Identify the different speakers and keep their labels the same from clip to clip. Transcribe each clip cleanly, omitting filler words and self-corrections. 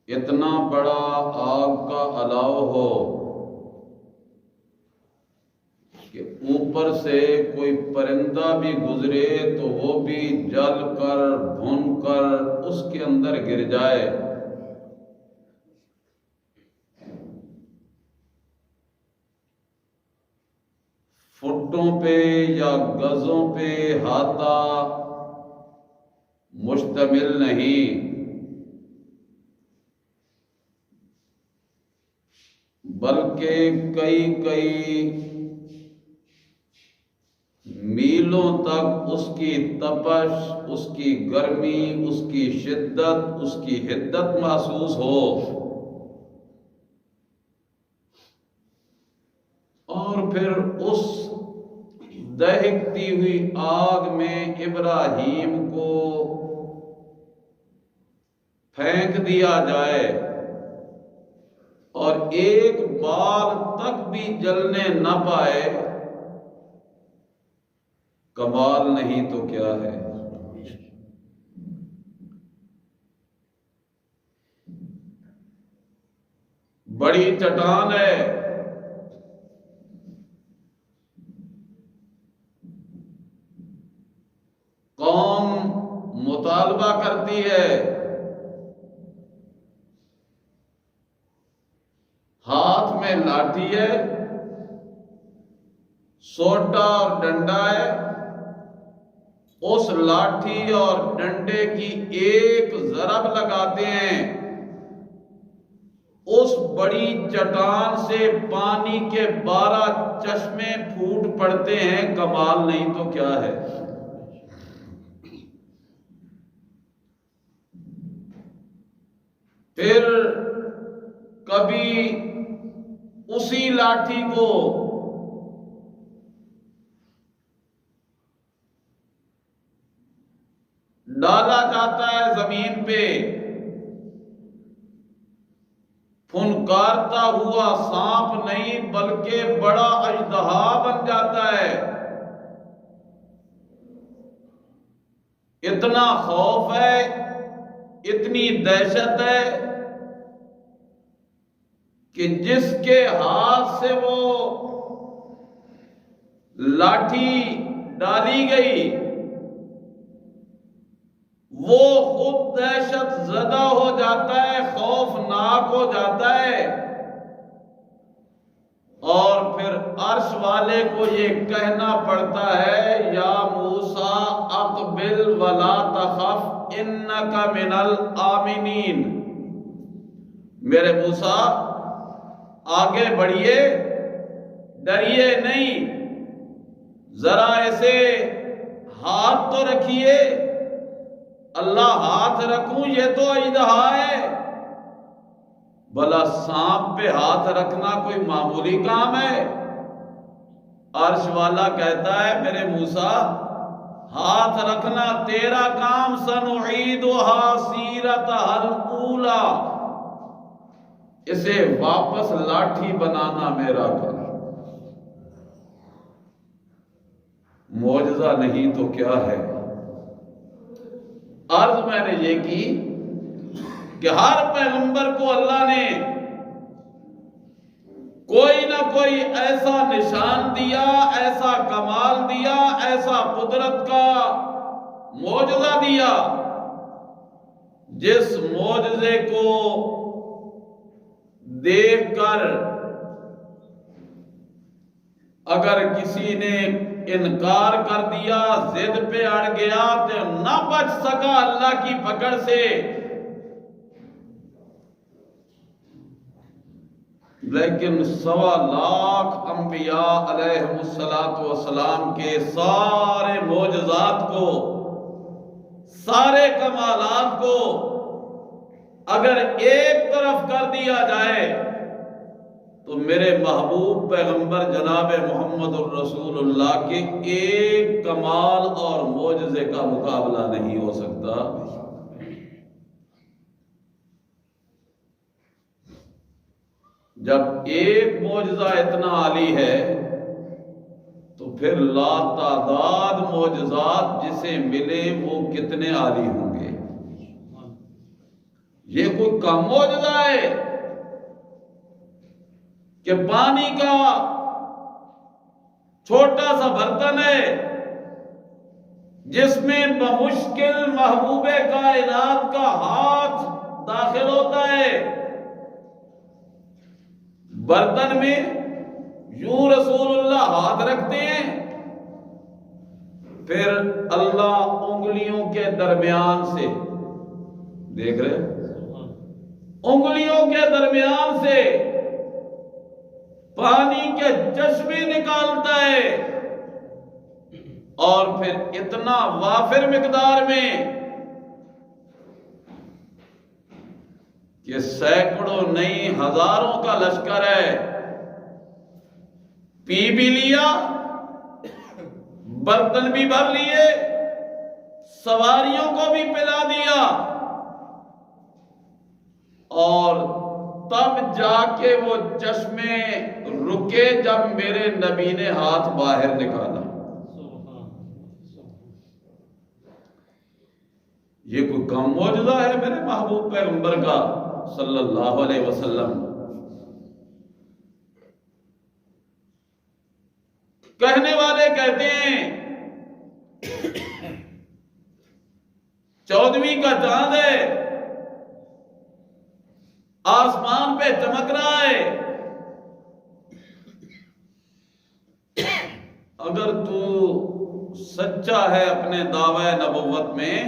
Speaker 1: اتنا بڑا آگ کا الاؤ ہو کہ اوپر سے کوئی پرندہ بھی گزرے تو وہ بھی جل کر بھن کر اس کے اندر گر جائے، فٹوں پہ یا گزوں پہ احاطہ مشتمل نہیں، بلکہ کئی میلوں تک اس کی تپش، اس کی گرمی، اس کی شدت، اس کی حدت محسوس ہو، اور پھر اس دہکتی ہوئی آگ میں ابراہیم کو پھینک دیا جائے اور ایک بال تک بھی جلنے نہ پائے، کمال نہیں تو کیا ہے؟ بڑی چٹان ہے، قوم مطالبہ کرتی ہے، ہاتھ میں لاٹھی ہے، سوٹا اور ڈنڈا ہے، اس لاٹھی اور ڈنڈے کی ایک ضرب لگاتے ہیں، اس بڑی چٹان سے پانی کے 12 چشمے پھوٹ پڑتے ہیں، کمال نہیں تو کیا ہے؟ پھر کبھی اسی لاٹھی کو ڈالا جاتا ہے زمین پہ، پھنکارتا ہوا سانپ نہیں بلکہ بڑا اژدہا بن جاتا ہے، اتنا خوف ہے، اتنی دہشت ہے کہ جس کے ہاتھ سے وہ لاٹھی ڈالی گئی وہ خود دہشت زدہ ہو جاتا ہے، خوفناک ہو جاتا ہے، اور پھر عرش والے کو یہ کہنا پڑتا ہے، یا موسیٰ اقبل ولا تخف انک من الآمنین، میرے موسیٰ آگے بڑھیے، ڈریے نہیں، ذرا ایسے ہاتھ تو رکھیے، اللہ ہاتھ رکھوں یہ تو اژدہا ہے، بھلا سانپ پہ ہاتھ رکھنا کوئی معمولی کام ہے؟ عرش والا کہتا ہے میرے موسیٰ ہاتھ رکھنا تیرا کام، سنعیدھا سیرتھا الاولی، اسے واپس لاٹھی بنانا میرا کام، معجزہ نہیں تو کیا ہے؟ عرض میں نے یہ کی کہ ہر پیغمبر کو اللہ نے کوئی نہ کوئی ایسا نشان دیا، ایسا کمال دیا، ایسا قدرت کا معجزہ دیا جس معجزے کو دیکھ کر اگر کسی نے انکار کر دیا، ضد پہ اڑ گیا تو نہ بچ سکا اللہ کی پکڑ سے، لیکن 1.25 لاکھ انبیاء علیہم السلام کے سارے معجزات کو، سارے کمالات کو اگر ایک طرف کر دیا جائے تو میرے محبوب پیغمبر جناب محمد الرسول اللہ کے ایک کمال اور معجزے کا مقابلہ نہیں ہو سکتا۔ جب ایک معجزہ اتنا عالی ہے تو پھر لا تعداد معجزات جسے ملے وہ کتنے عالی ہوں گے۔ یہ کوئی کم معجزہ ہے کہ پانی کا چھوٹا سا برتن ہے جس میں بمشکل محبوب کائنات کا ہاتھ داخل ہوتا ہے، برتن میں یوں رسول اللہ ہاتھ رکھتے ہیں، پھر اللہ انگلیوں کے درمیان سے، دیکھ رہے انگلیوں کے درمیان سے پانی کے چشمے نکالتا ہے، اور پھر اتنا وافر مقدار میں کہ سینکڑوں نہیں ہزاروں کا لشکر ہے، پی بھی لیا، برتن بھی بھر لیے، سواریوں کو بھی پلا دیا، اور تب جا کے وہ چشمے رکے جب میرے نبی نے ہاتھ باہر نکالا۔ یہ کوئی کم معجزہ ہے میرے محبوب پیغمبر کا صلی اللہ علیہ وسلم؟ کہنے والے کہتے ہیں 14ویں کا چاند ہے، آسمان پہ چمک رہا ہے، اگر تو سچا ہے اپنے دعوی نبوت میں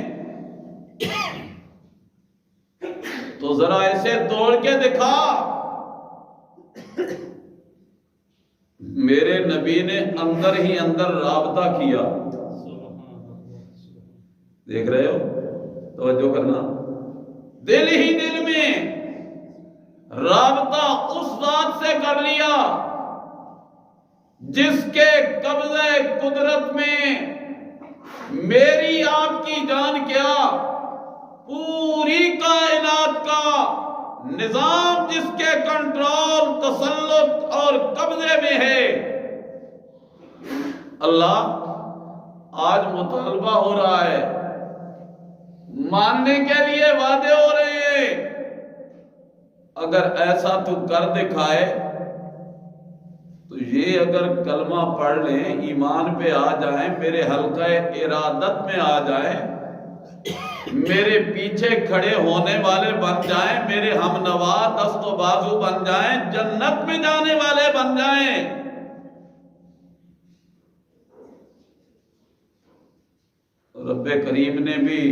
Speaker 1: تو ذرا اسے توڑ کے دکھا۔ میرے نبی نے اندر ہی اندر رابطہ کیا، دیکھ رہے ہو، توجہ کرنا، دل ہی دل میں رابطہ اس ذات سے کر لیا جس کے قبضے قدرت میں میری آپ کی جان کیا، پوری کائنات کا نظام جس کے کنٹرول، تسلط اور قبضے میں ہے۔ اللہ آج مطالبہ ہو رہا ہے، ماننے کے لیے وعدے ہو رہے ہیں، اگر ایسا تو کر دکھائے تو یہ اگر کلمہ پڑھ لیں، ایمان پہ آ جائیں، میرے حلقہ ارادت میں آ جائیں، میرے پیچھے کھڑے ہونے والے بن جائیں، میرے ہم نوا دست و بازو بن جائیں، جنت میں جانے والے بن جائیں، رب کریم نے بھی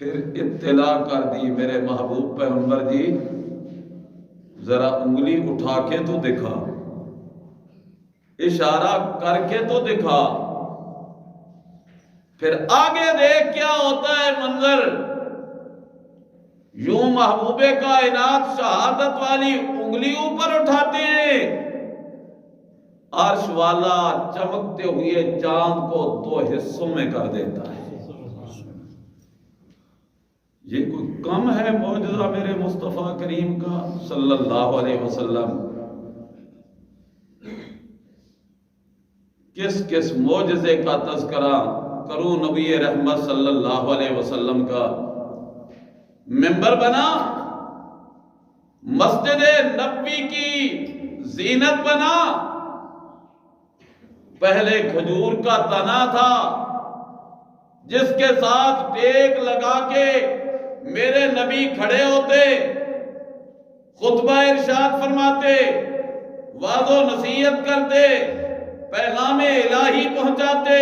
Speaker 1: پھر اطلاع کر دی، میرے محبوب پیغمبر جی ذرا انگلی اٹھا کے تو دکھا، اشارہ کر کے تو دکھا، پھر آگے دیکھ کیا ہوتا ہے منظر۔ یوں محبوب کائنات شہادت والی انگلی اوپر اٹھاتے ہیں، عرش والا چمکتے ہوئے چاند کو 2 حصوں میں کر دیتا ہے۔ یہ کوئی کم ہے معجزہ میرے مصطفیٰ کریم کا صلی اللہ علیہ وسلم؟ کس کس معجزے کا تذکرہ کروں نبی رحمت صلی اللہ علیہ وسلم کا؟ ممبر بنا، مسجد نبوی کی زینت بنا، پہلے کھجور کا تنا تھا جس کے ساتھ ٹیک لگا کے میرے نبی کھڑے ہوتے، خطبہ ارشاد فرماتے، وعظ و نصیحت کرتے، پیغام الہی پہنچاتے۔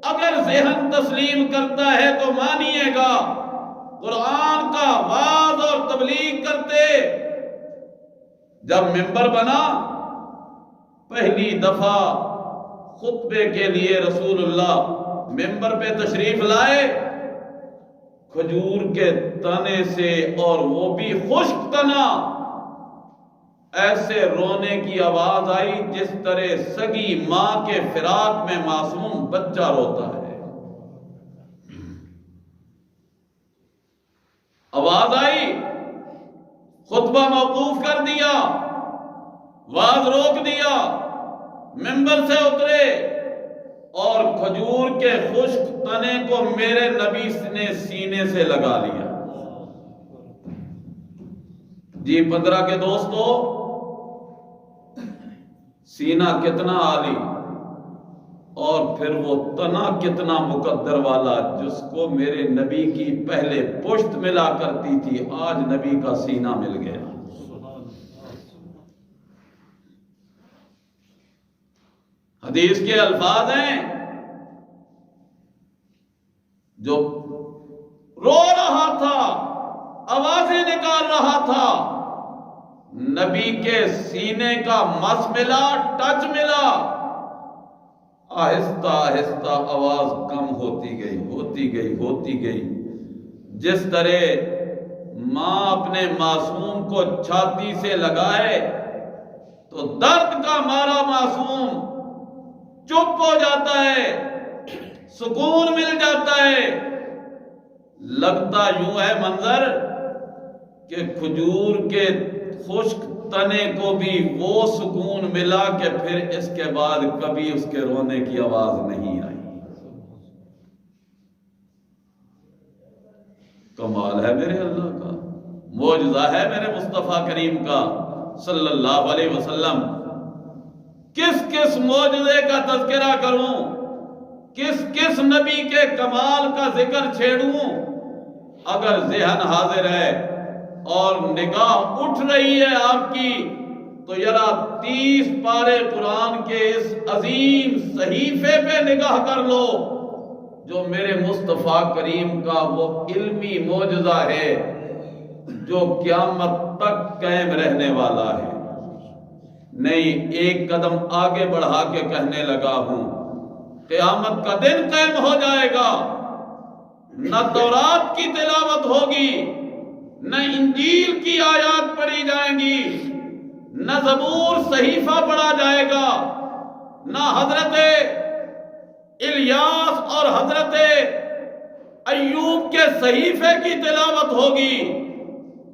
Speaker 1: اگر ذہن تسلیم کرتا ہے تو مانیے گا، قرآن کا وعظ اور تبلیغ کرتے۔ جب ممبر بنا، پہلی دفعہ خطبے کے لیے رسول اللہ ممبر پہ تشریف لائے، کھجور کے تنے سے، اور وہ بھی خشک تنا، ایسے رونے کی آواز آئی جس طرح سگی ماں کے فراق میں معصوم بچہ روتا ہے۔ آواز آئی، خطبہ موقوف کر دیا، واز روک دیا، منبر سے اترے اور کھجور کے خشک تنے کو میرے نبی نے سینے سے لگا لیا۔ جی 15 کے دوستو، سینہ کتنا عالی اور پھر وہ تنا کتنا مقدر والا، جس کو میرے نبی کی پہلے پشت ملا کرتی تھی، آج نبی کا سینہ مل گیا۔ حدیث کے الفاظ ہیں، جو رو رہا تھا، آوازیں نکال رہا تھا، نبی کے سینے کا مس ملا، ٹچ ملا، آہستہ آہستہ آواز کم ہوتی گئی ہوتی گئی ہوتی گئی۔ جس طرح ماں اپنے معصوم کو چھاتی سے لگائے تو درد کا مارا معصوم چپ ہو جاتا ہے، سکون مل جاتا ہے۔ لگتا یوں ہے منظر کہ کھجور کے خشک تنے کو بھی وہ سکون ملا کہ پھر اس کے بعد کبھی اس کے رونے کی آواز نہیں آئی۔ کمال ہے میرے اللہ کا، معجزہ ہے میرے مصطفیٰ کریم کا صلی اللہ علیہ وسلم۔ کس کس معجزے کا تذکرہ کروں، کس کس نبی کے کمال کا ذکر چھیڑوں؟ اگر ذہن حاضر ہے اور نگاہ اٹھ رہی ہے آپ کی تو ذرا 30 پارے قرآن کے اس عظیم صحیفے پہ نگاہ کر لو، جو میرے مصطفیٰ کریم کا وہ علمی معجزہ ہے جو قیامت تک قائم رہنے والا ہے۔ نہیں، ایک قدم آگے بڑھا کے کہنے لگا ہوں، قیامت کا دن قائم ہو جائے گا، نہ تورات کی تلاوت ہوگی، نہ انجیل کی آیات پڑھی جائیں گی، نہ زبور صحیفہ پڑھا جائے گا، نہ حضرت الیاس اور حضرت ایوب کے صحیفے کی تلاوت ہوگی۔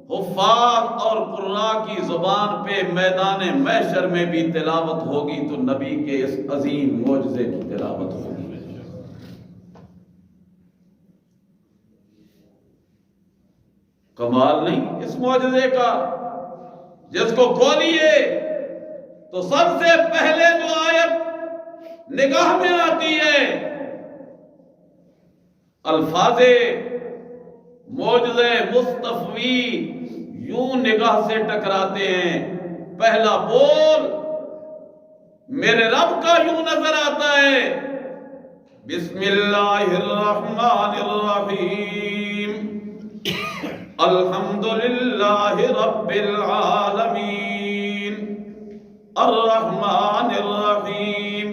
Speaker 1: حفاظ اور قراء کی زبان پہ میدان محشر میں بھی تلاوت ہوگی تو نبی کے اس عظیم معجزے کی تلاوت ہوگی۔ کمال نہیں اس معجزے کا؟ جس کو کھولیے تو سب سے پہلے جو آیت نگاہ میں آتی ہے، الفاظ معجزے مصطفی یوں نگاہ سے ٹکراتے ہیں۔ پہلا بول میرے رب کا یوں نظر آتا ہے، بسم اللہ الرحمن الرحیم، الحمدللہ رب العالمین، الرحمن الرحیم،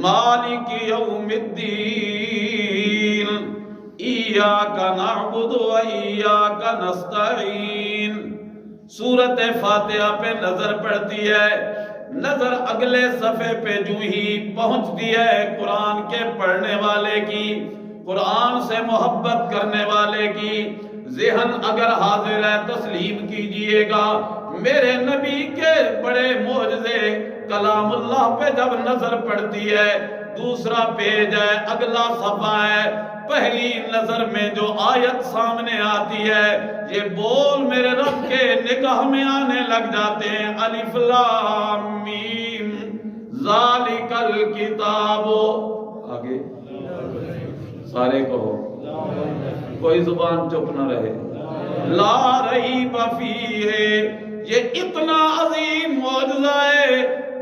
Speaker 1: مالک یوم الدین، ایاک نعبد و ایاک نستعین۔ سورۃ فاتحہ پہ نظر پڑتی ہے، نظر اگلے صفحے پہ جو ہی پہنچتی ہے قرآن کے پڑھنے والے کی، قرآن سے محبت کرنے والے کی، ذہن اگر حاضر ہے تسلیم کیجئے گا۔ میرے نبی کے بڑے معجزے کلام اللہ پہ جب نظر پڑتی ہے، دوسرا پیج ہے، اگلا صفحہ ہے، پہلی نظر میں جو آیت سامنے آتی ہے، یہ بول میرے رب کے نگاہ میں آنے لگ جاتے ہیں، الف لام میم ذالک الکتاب۔ آگے سارے کہو، کوئی زبان چپ نہ رہے، لا ریب فیہ۔ یہ اتنا عظیم معجزہ ہے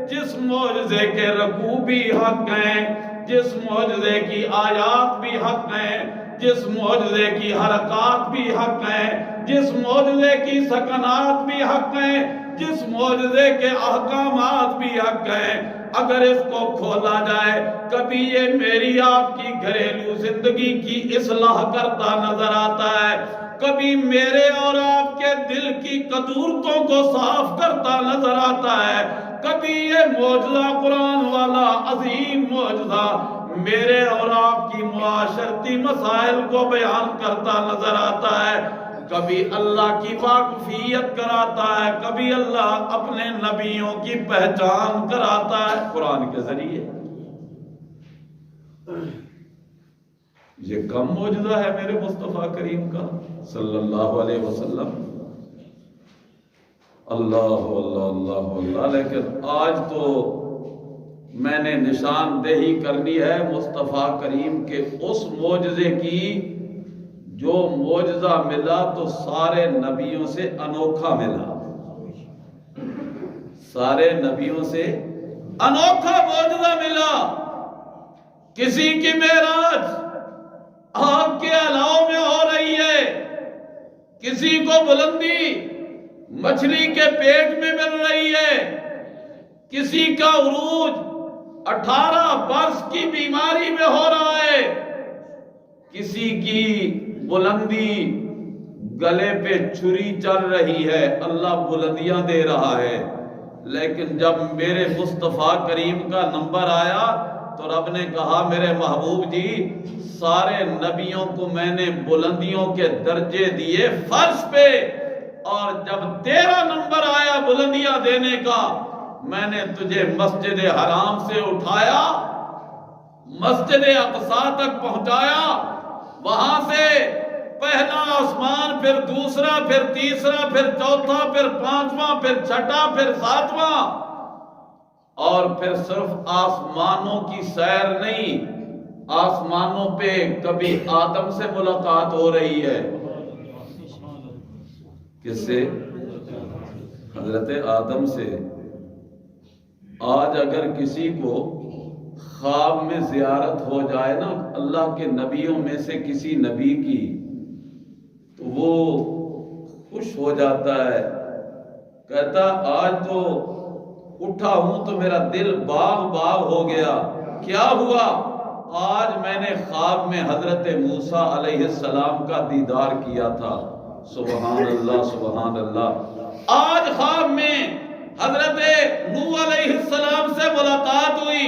Speaker 1: جس معجزے کے رکوع بھی حق ہیں، جس معجزے کی آیات بھی حق ہیں، جس معجزے کی حرکات بھی حق ہیں، جس معجزے کی سکنات بھی حق ہیں، جس معجزے کے احکامات بھی حق ہیں۔ اگر اس کو کھولا جائے، کبھی یہ میری آپ کی گھریلو زندگی کی اصلاح کرتا نظر آتا ہے، کبھی میرے اور آپ کے دل کی قدورتوں کو صاف کرتا نظر آتا ہے، کبھی یہ معجزہ قرآن والا عظیم معجزہ میرے اور آپ کی معاشرتی مسائل کو بیان کرتا نظر آتا ہے، کبھی اللہ کی واقفیت کراتا ہے، کبھی اللہ اپنے نبیوں کی پہچان کراتا ہے قرآن کے ذریعے۔ یہ کم معجزہ ہے میرے مصطفیٰ کریم کا صلی اللہ علیہ وسلم؟ اللہ اللہ اللہ اللہ۔ لیکن آج تو میں نے نشاندہی کرنی ہے مصطفیٰ کریم کے اس معجزے کی جو معجزہ ملا تو سارے نبیوں سے انوکھا ملا، سارے نبیوں سے انوکھا معجزہ ملا۔ کسی کی معراج آگ کے الاؤ میں ہو رہی ہے، کسی کو بلندی مچھلی کے پیٹ میں مل رہی ہے، کسی کا عروج 18 برس کی بیماری میں ہو رہا ہے، کسی کی بلندی گلے پہ چھری چل رہی ہے، اللہ بلندیاں دے رہا ہے۔ لیکن جب میرے مصطفیٰ کریم کا نمبر آیا تو رب نے کہا میرے محبوب جی سارے نبیوں کو میں نے بلندیوں کے درجے دیے فرش پہ، اور جب تیرا نمبر آیا بلندیاں دینے کا میں نے تجھے مسجد حرام سے اٹھایا، مسجد اقصی تک پہنچایا، وہاں سے پہلا آسمان، پھر دوسرا، پھر تیسرا، پھر چوتھا، پھر پانچواں، پھر چھٹا، پھر ساتواں، اور پھر صرف آسمانوں کی سیر نہیں، آسمانوں پہ کبھی آدم سے ملاقات ہو رہی ہے۔ کس سے؟ حضرت آدم سے۔ آج اگر کسی کو خواب میں زیارت ہو جائے نا اللہ کے نبیوں میں سے کسی نبی کی تو وہ خوش ہو جاتا ہے، کہتا آج تو اٹھا ہوں تو میرا دل باغ باغ ہو گیا۔ کیا ہوا؟ آج میں نے خواب میں حضرت موسیٰ علیہ السلام کا دیدار کیا تھا۔ سبحان اللہ سبحان اللہ۔ آج خواب میں حضرت نوح علیہ السلام سے ملاقات ہوئی،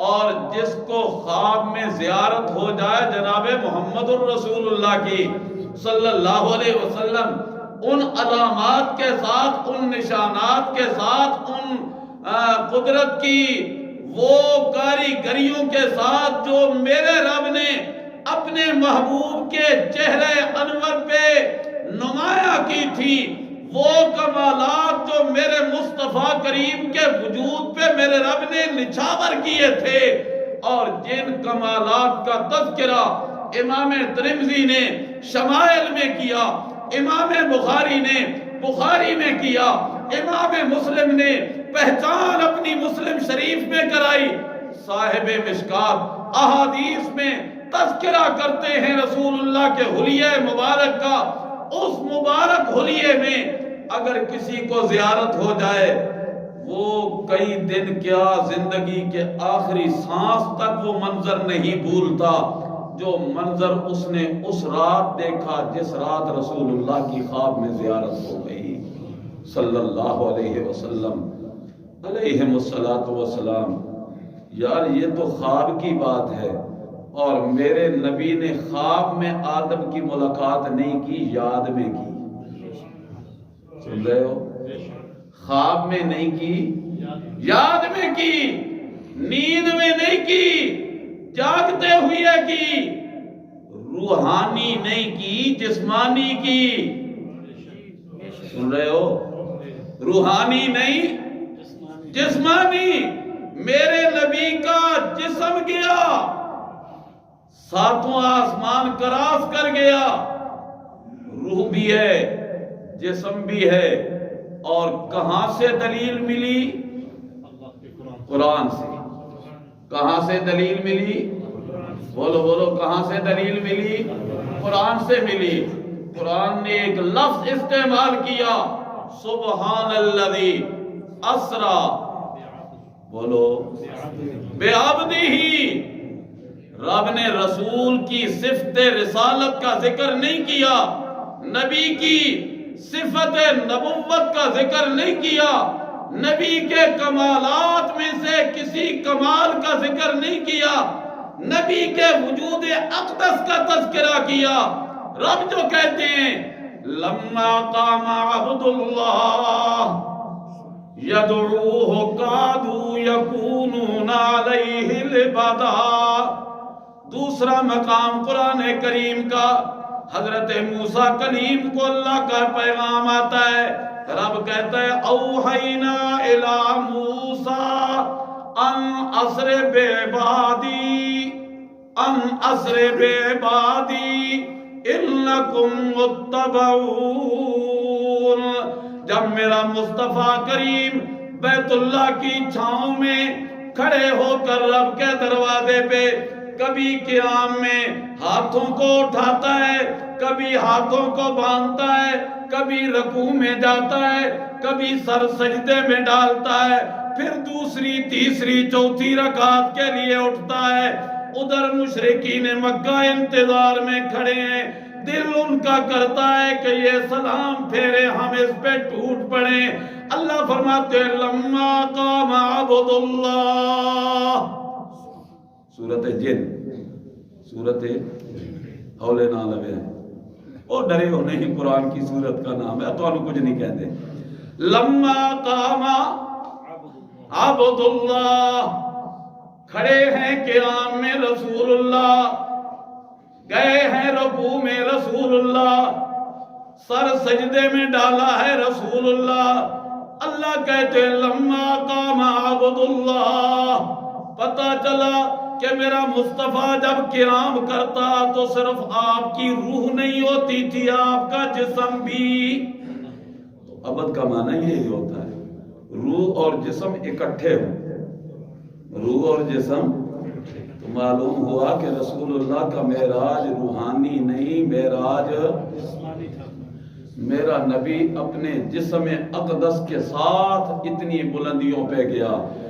Speaker 1: اور جس کو خواب میں زیارت ہو جائے جناب محمد الرسول اللہ کی صلی اللہ علیہ وسلم، ان علامات کے ساتھ، ان نشانات کے ساتھ، ان قدرت کی وہ کاریگریوں کے ساتھ جو میرے رب نے اپنے محبوب کے چہرے انور پہ نمایاں کی تھی، وہ کمالات جو میرے مصطفیٰ کریم کے وجود پہ میرے رب نے نچھاور کیے تھے، اور جن کمالات کا تذکرہ امام ترمذی نے شمائل میں کیا، امام بخاری نے بخاری میں کیا، امام مسلم نے پہچان اپنی مسلم شریف میں کرائی، صاحب مشکات احادیث میں تذکرہ کرتے ہیں رسول اللہ کے حلیہ مبارک کا۔ اس مبارک حلیے میں اگر کسی کو زیارت ہو جائے وہ کئی دن کیا زندگی کے آخری سانس تک وہ منظر نہیں بھولتا جو منظر اس نے اس رات دیکھا جس رات رسول اللہ کی خواب میں زیارت ہو گئی صلی اللہ علیہ وسلم علیہ الصلاۃ والسلام۔ یار یہ تو خواب کی بات ہے، اور میرے نبی نے خواب میں آدم کی ملاقات نہیں کی، یاد میں کی۔ سن رہے ہو؟ خواب میں نہیں کی، یاد میں کی، نیند میں نہیں کی، جاگتے ہوئے کی، روحانی نہیں کی، جسمانی کی۔ سن رہے ہو؟ روحانی نہیں، جسمانی۔ میرے نبی کا جسم گیا، ساتواں آسمان کراس کر گیا، روح بھی ہے، جسم بھی ہے، اور کہاں سے دلیل ملی؟ قرآن سے۔ کہاں سے دلیل ملی؟ بولو بولو، کہاں سے دلیل ملی؟ قرآن سے ملی۔ قرآن نے ایک لفظ استعمال کیا، سبحان الذی اسرا، بولو، بے عبدہ۔ رب نے رسول کی صفت رسالت کا ذکر نہیں کیا، نبی کی صفت نبوت کا ذکر نہیں کیا، نبی کے کمالات میں سے کسی کمال کا ذکر نہیں کیا، نبی کے وجود اقدس کا تذکرہ کیا۔ رب جو کہتے ہیں لما قام عبد اللہ یدعوہ قادوا یکونون علیہ لبدا۔ دوسرا مقام قرآن کریم کا، حضرت موسیٰ کلیم کو اللہ کا پیغام آتا ہے، رب کہتا ہے اوحینا الی موسیٰ ان اسر بعبادی انکم متبعون۔ جب میرا مصطفیٰ کریم بیت اللہ کی چھاؤں میں کھڑے ہو کر رب کے دروازے پہ کبھی قیام میں ہاتھوں کو اٹھاتا ہے، کبھی ہاتھوں کو باندھتا ہے، کبھی رکوع میں جاتا ہے، کبھی سر سجدے میں ڈالتا ہے، پھر دوسری تیسری چوتھی رکعت کے لیے اٹھتا ہے، ادھر مشرکین مکہ انتظار میں کھڑے ہیں، دل ان کا کرتا ہے کہ یہ سلام پھیرے ہم اس پہ ٹوٹ پڑیں۔ اللہ فرماتے ہیں لما قام عبد اللہ، سورت جن، سورت ہولے نہ لوے ہیں اور ڈرے ہو نہیں، قرآن کی سورت کا نام ہے، تو انہوں کچھ نہیں کہتے۔ لما قام عبد اللہ، کھڑے ہیں قیام میں رسول اللہ، گئے ہیں رکوع میں رسول اللہ، سر سجدے میں ڈالا ہے رسول اللہ۔ اللہ کہتے ہیں لما قام عبد اللہ، پتہ چلا کہ میرا مصطفیٰ جب قیام کرتا تو صرف آپ کی روح نہیں ہوتی تھی، آپ کا جسم بھی۔ تو عبد کا معنی یہی ہوتا ہے روح اور جسم اکٹھے ہوں، روح اور جسم۔ تو معلوم ہوا کہ رسول اللہ کا معراج روحانی نہیں، معراج میرا نبی اپنے جسم اقدس کے ساتھ اتنی بلندیوں پہ گیا۔